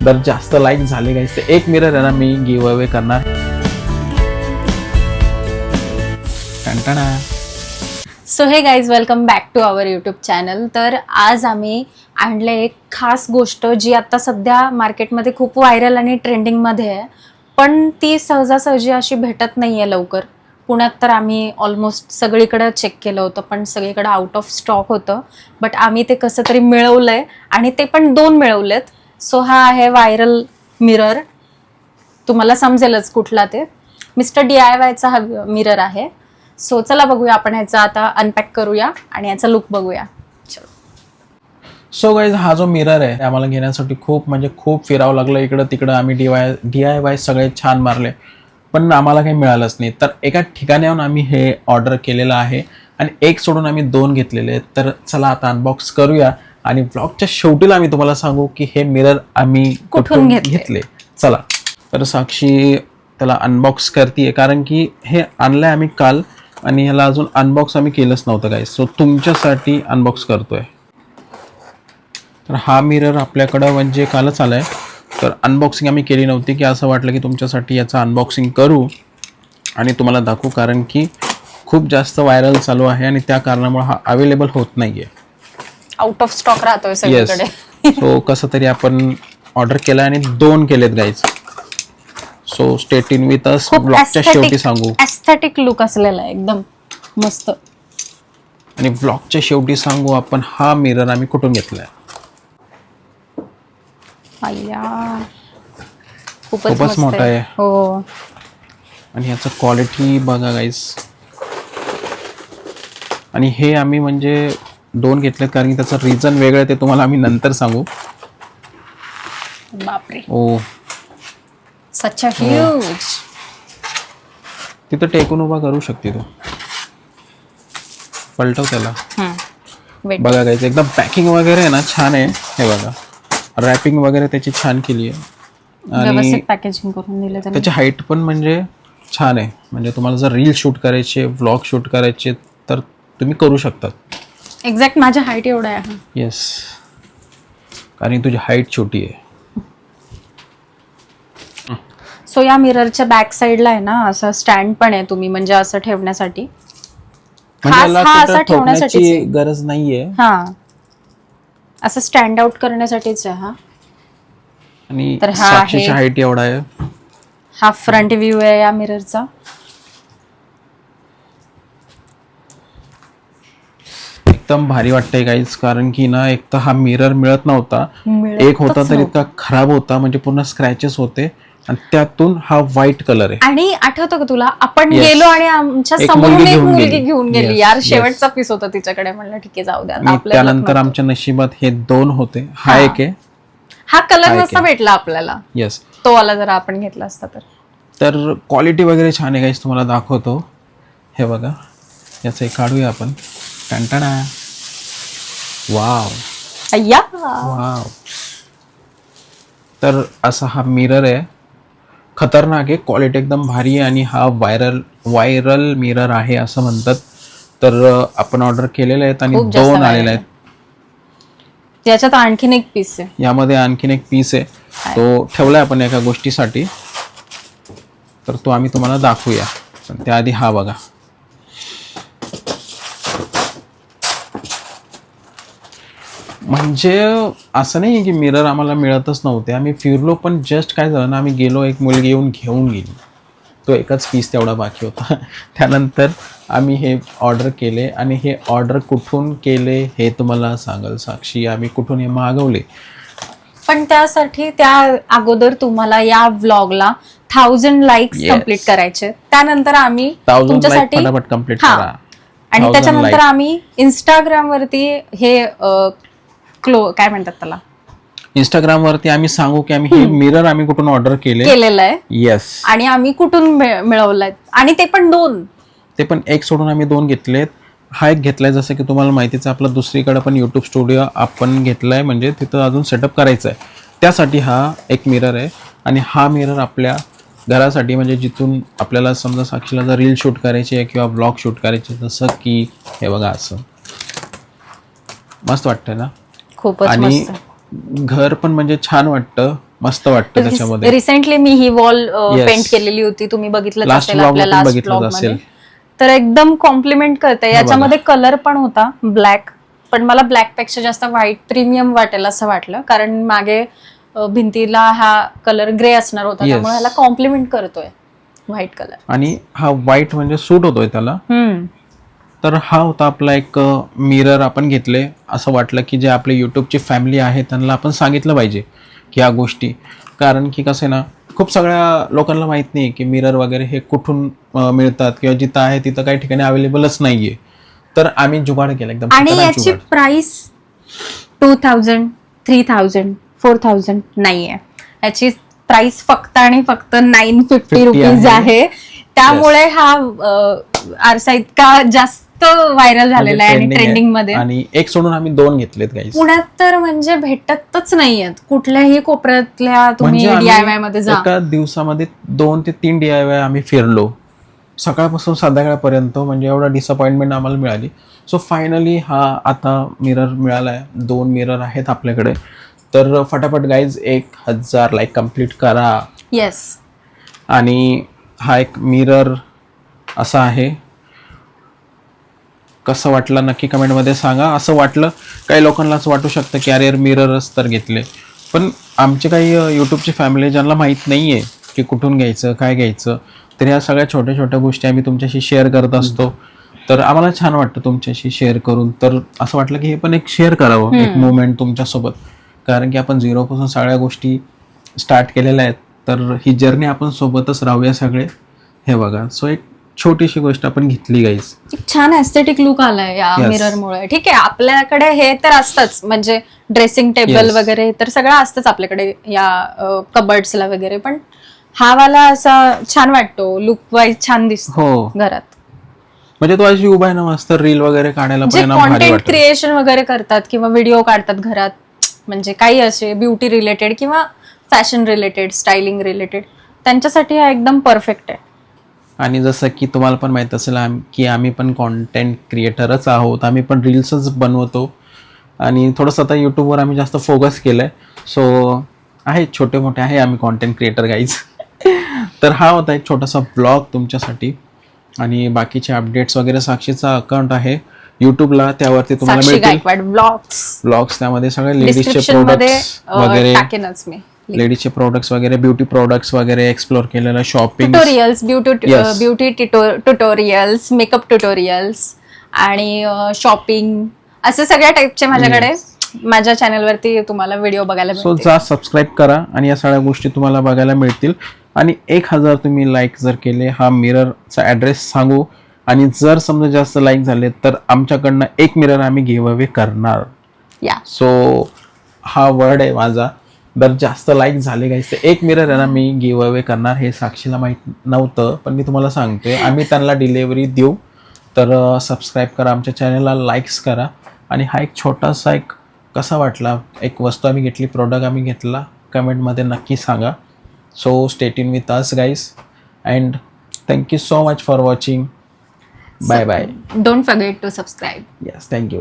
जर जास्त लाईक झाले गाईस तर एक मिरर आहे ना मी गिव अवे करणार. टंटणा. So hey guys welcome back to our YouTube channel. तर आज आम्ही आणले एक खास गोष्ट जी आता सध्या मार्केटमध्ये खूप व्हायरल आणि ट्रेंडिंगमध्ये आहे, पण ती सहजासहजी अशी भेटत नाही आहे लवकर. पुण्यात तर आम्ही ऑलमोस्ट सगळीकडे चेक केलं होतं पण सगळीकडे आउट ऑफ स्टॉक होतं. बट आम्ही ते कसं तरी मिळवलं आहे आणि ते पण 2 मिळवलेत. सो हा आहे व्हायरल मिरर. तुम्हाला समजेलच कुठला ते. मिस्टर DIYचा हा मिरर आहे. सो चला बघूया आपण ह्याचा आता अनपॅक करूया आणि याचा लुक बघूया. सो गाईज हा जो मिरर आहे आम्हाला घेण्यासाठी खूप फिरावं लागलं. इकडं तिकडं आम्ही DIY सगळे छान मारले पण आम्हाला काही मिळालंच नाही. तर एका ठिकाणाहून आम्ही हे ऑर्डर केलेलं आहे आणि एक सोडून आम्ही 2 घेतलेले आहेत. तर चला आता अनबॉक्स करूया आणि ब्लॉगच्या शेवटीला आम्ही तुम्हाला सांगू की हे मिरर आम्ही कुठून घेतले. चला तर साक्षी त्याला अनबॉक्स करते कारण की हे आणलंय आम्ही काल आणि ह्याला अजून अनबॉक्स आम्ही केलंच नव्हतं गाईस. सो तुमच्यासाठी अनबॉक्स करतोय. तर हा मिरर आपल्याकडं म्हणजे कालच आलाय. तर अनबॉक्सिंग आम्ही केली नव्हती की असं वाटलं की तुमच्यासाठी याचं अनबॉक्सिंग करू आणि तुम्हाला दाखवू कारण की खूप जास्त व्हायरल चालू आहे आणि त्या कारणामुळे हा अवेलेबल होत नाहीये. आउट ऑफ स्टॉक राहतोय सगळीकडे. सो कसं तरी आपण ऑर्डर केला आणि 2 केलेत guys. So state in with us. ब्लॉगच्या शेवटी सांगू. एस्थेटिक लुक असलेला आहे एकदम मस्त. आणि ब्लॉगच्या शेवटी सांगू आपण हा मिरर आम्ही कुठून घेतलाय. खूपच मोठा आहे. हो. आणि ह्याचं क्वालिटी बघा गाईज. आणि हे आम्ही म्हणजे 2 घेतलेत कारण की त्याचं रिझन वेगळं आहे ते तुम्हाला आम्ही नंतर सांगू. बापरे. ओ सच अ ह्यूज. तिथं टेकून उभा करू शकते तू. पलटव त्याला. बघा गाईज एकदम पॅकिंग वगैरे आहे ना छान आहे. हे बघा रॅपिंग वगैरे त्याची छान केली आहे व्यवस्थित पॅकेजिंग करून दिलं त्यांनी. त्याची हाईट पण म्हणजे छान आहे. म्हणजे तुम्हाला जर रील शूट करायचे व्लॉग शूट करायचे तर तुम्ही करू शकता. एक्झॅक्ट माझ्या हाईट एवढा आहे. येस कारण तुझी हाईट छोटी आहे. सो या मिररच्या बॅक साईडला आहे ना असं स्टँड पण आहे तुम्ही म्हणजे असं ठेवण्यासाठी. हा असा ठेवण्यासाठी गरज नाहीये. हा असं स्टँड आउट करण्यासाठीच आहे हा. आणि तर हा साक्षीची हाईट एवढा आहे. हा फ्रंट व्ह्यू आहे या मिररचा. एकदम भारी वाटतंय गाईज कारण की ना एक तर हा मिरर मिळत नव्हता. एक होता तर इतका खराब होता म्हणजे पूर्ण स्क्रॅचेस होते आणि त्यातून हा व्हाईट कलर आहे. आणि आठवतं का तुला आपण गेलो आणि आमच्या समोरून एक मुलगी घेऊन गेली यार. शेवटचा पीस होता तिच्याकडे. म्हणलं ठीक आहे जाऊ द्या. त्यानंतर आमच्या नशिबात हे 2 होते. हा एक आहे. हा कलर नसता भेटला आपल्याला. येस तो वाला जरा आपण घेतला असता तर क्वालिटी वगैरे छान आहे गाईज. तुम्हाला दाखवतो. हे बघा याचं एक काढूया आपण. टंटणा. वाव अय्या. वाव. तर असा हा मिरर आहे. खतरनाक आहे. क्वालिटी एकदम भारी आहे आणि हा व्हायरल मिरर आहे असं म्हणतात. तर आपण ऑर्डर केलेले आहेत आणि 2 आलेले आहेत. याच्यात आणखीन एक पीस आहे. यामध्ये आणखीन एक पीस आहे. तो ठेवलाय आपण एका गोष्टीसाठी. तर तो आम्ही तुम्हाला दाखवूया पण त्याआधी हा बघा. म्हणजे असं नाही की मिरर आम्हाला मिळतच नव्हते. आम्ही फिरलो पण जस्ट काय झालं ना आम्ही गेलो एक मुलगी येऊन घेऊन गेली. तो एकच पीस तेवढा बाकी होता. त्यानंतर आम्ही हे ऑर्डर केले आणि हे ऑर्डर कुठून केले हे तुम्हाला सांगाल साक्षी. आम्ही कुठून हे मागवले पण त्यासाठी त्या अगोदर तुम्हाला या व्लॉगला 1000 लाईक्स कम्प्लीट करायचे. त्यानंतर आम्ही तुमच्यासाठी फटाफट कम्प्लीट करा. आणि त्याच्यानंतर आम्ही इंस्टाग्राम वरती हे काय म्हणतात त्याला इंस्टाग्राम वरती आम्ही सांगू की आम्ही हे मिरर आम्ही कुठून ऑर्डर केलेलं आहे. येस. आणि आम्ही कुठून मिळवलंय आणि ते पण 2. ते पण एक सोडून आम्ही 2 घेतलेत. हा एक घेतलाय जसं की तुम्हाला माहितीच आहे आपला दुसरीकडे पण यूट्यूब स्टुडिओ आपण घेतलाय म्हणजे तिथं अजून सेटअप करायचं आहे. त्यासाठी हा एक मिरर आहे. आणि हा मिरर आपल्या घरासाठी म्हणजे जिथून आपल्याला समजा साक्षीला जर रील शूट करायची आहे किंवा ब्लॉग शूट करायचे जसं की हे बघा असं मस्त वाटतंय ना. खूपच आणि मस्त. घर पण म्हणजे छान वाटतं मस्त वाटतं त्याच्यामध्ये. रिसेंटली मी ही वॉल Yes. पेंट केलेली होती, तुम्ही बघितलं Last असेल vlog आपल्या मध्ये लास्ट बघितलं ब्लॉग मध्ये. असेल. तर एकदम कॉम्प्लिमेंट करते. हे याच्यामध्ये कलर पण होता ब्लॅक, पण मला ब्लॅक पेक्षा जास्त व्हाईट प्रीमियम वाटेल असं वाटलं, कारण मागे भिंतीला हा कलर ग्रे असणार होता, Yes. त्यामुळे ह्याला कॉम्प्लिमेंट करतोय व्हाईट कलर. आणि हा व्हाईट म्हणजे सूट होतोय त्याला. तर हा होता आपला एक मिरर आपण घेतले. असं वाटलं की जे आपले यूट्यूबची फॅमिली आहे त्यांना आपण सांगितलं पाहिजे की ह्या गोष्टी, कारण की कसं आहे ना, खूप सगळ्या लोकांना माहीत नाही की मिरर वगैरे हे कुठून मिळतात, किंवा जिथं आहे तिथं काही ठिकाणी अवेलेबलच नाही आहे. तर आम्ही जुगाड केला एकदम आणि खतरनाक याची जुगाड. प्राइस 2000, 3000, 4000 नाहीये. याची प्राइस फक्त आणि फक्त 950 रुपीज आहे. त्यामुळे हा आरसा इतका जास्त व्हायरल झालेला आहे आणि trending आहे. ट्रेंडिंग मध्ये. आणि एक सोडून आम्ही 2 घेतलेत गाईस. पुण्यात तर म्हणजे भेटतच नाहीयेत. कुठल्याही कोपऱ्यातल्या तुम्ही म्हणजे DIY मध्ये जा. एका दिवसामध्ये 2 ते 3 DIY आम्ही फिरलो सकाळपासून संध्याकाळपर्यंत. म्हणजे एवढा डिसअपॉइंटमेंट आम्हाला मिळाली. सो फायनली हा आता मिरर मिळाला आहे. 2 मिरर आहेत आपल्याकडे. तर फटाफट गाईज 1000 लाईक कंप्लीट करा. येस. आणि हा एक मिरर असा आहे. कसं वाटलं नक्की कमेंटमध्ये सांगा. असं वाटलं काही लोकांना असं वाटू शकतं की अरे मिररच तर घेतले, पण आमचे काही यूट्यूबची फॅमिली ज्यांना माहीत नाही आहे की कुठून घ्यायचं काय घ्यायचं, तर ह्या सगळ्या छोट्या छोट्या गोष्टी आम्ही तुमच्याशी शेअर करत असतो. तर आम्हाला छान वाटतं तुमच्याशी शेअर करून. तर असं वाटलं की हे पण एक शेअर करावं, एक मोमेंट तुमच्यासोबत, कारण की आपण झिरोपासून सगळ्या गोष्टी स्टार्ट केलेल्या आहेत. तर ही जर्नी आपण सोबतच राहूया सगळे. हे बघा, सो एक छोटीशी गोष्ट आपण घेतली गाईज. एक छान एस्थेटिक लुक आलाय या Yes. मिररमुळे. ठीक आहे, आपल्याकडे हे तर असतंच, म्हणजे ड्रेसिंग टेबल Yes. वगैरे तर सगळं असतंच आपल्याकडे या कबर्ड्सला वगैरे, पण हा वाला असा छान वाटतो, लुक वाईज छान दिसतो हो, घरात. म्हणजे तो अशी उभा आहे ना मस्त रील वगैरे काढायला पण जे यांना भारी कॉन्टेंट वाटतं. क्रिएशन वगैरे करतात किंवा व्हिडिओ काढतात घरात, म्हणजे काही असे ब्युटी रिलेटेड किंवा फॅशन रिलेटेड, स्टायलिंग रिलेटेड, त्यांच्यासाठी हा एकदम परफेक्ट आहे. आणि जसं की तुम्हाला पण माहीत असेल की आम्ही पण कॉन्टेंट क्रिएटरच आहोत. आम्ही पण रील्सच बनवतो आणि थोडंसं आता यूट्यूबवर आम्ही जास्त फोकस केलं आहे. सो आहे छोटे मोठे आहे आम्ही कॉन्टेंट क्रिएटर गाईज. तर हा होता एक छोटासा ब्लॉग तुमच्यासाठी. आणि बाकीचे अपडेट्स वगैरे साक्षीचा अकाउंट आहे यूट्यूबला, त्यावरती तुम्हाला साक्षी मिळतील गायकवाड ब्लॉग्स. त्यामध्ये सगळे लेडीजचे डिस्क्रिप्शन मध्ये प्रोडक्ट्स वगैरे, टाकेनच मी लेडीजचे प्रोडक्ट्स वगैरे, ब्युटी प्रोडक्ट्स वगैरे एक्सप्लोर केलेलं, shopping, tutorials, Yes. Beauty tutorials, makeup tutorials आणि शॉपिंग, असे सगळ्या टाईपचे माझ्याकडे माझ्या चॅनलवरती तुम्हाला व्हिडिओ बघायला सो मिळतील. जा सबस्क्राईब करा आणि या सगळ्या गोष्टी तुम्हाला बघायला मिळतील. आणि 1000 तुम्ही लाईक जर केले, हा मिररचा ॲड्रेस सांगू, आणि जर समजा जास्त लाईक झाले तर आमच्याकडनं एक मिरर आम्ही गिव्ह अवे करणार. या सो हा वर्ड आहे माझा. जर जास्त लाईक झाले गाईस तर एक मिरर आहे ना मी गिव्ह अवे करणार. हे साक्षीला माहीत नव्हतं, पण मी तुम्हाला सांगतोय, आम्ही त्यांना डिलेवरी देऊ. तर सबस्क्राईब करा आमच्या चॅनलला, लाईक्स करा. आणि हा एक छोटासा एक कसा वाटला, एक वस्तू आम्ही घेतली, प्रोडक्ट आम्ही घेतला, कमेंटमध्ये नक्की सांगा. So stay tune with us guys and thank you so much for watching. Bye bye. Don't forget to subscribe. Yes, thank you.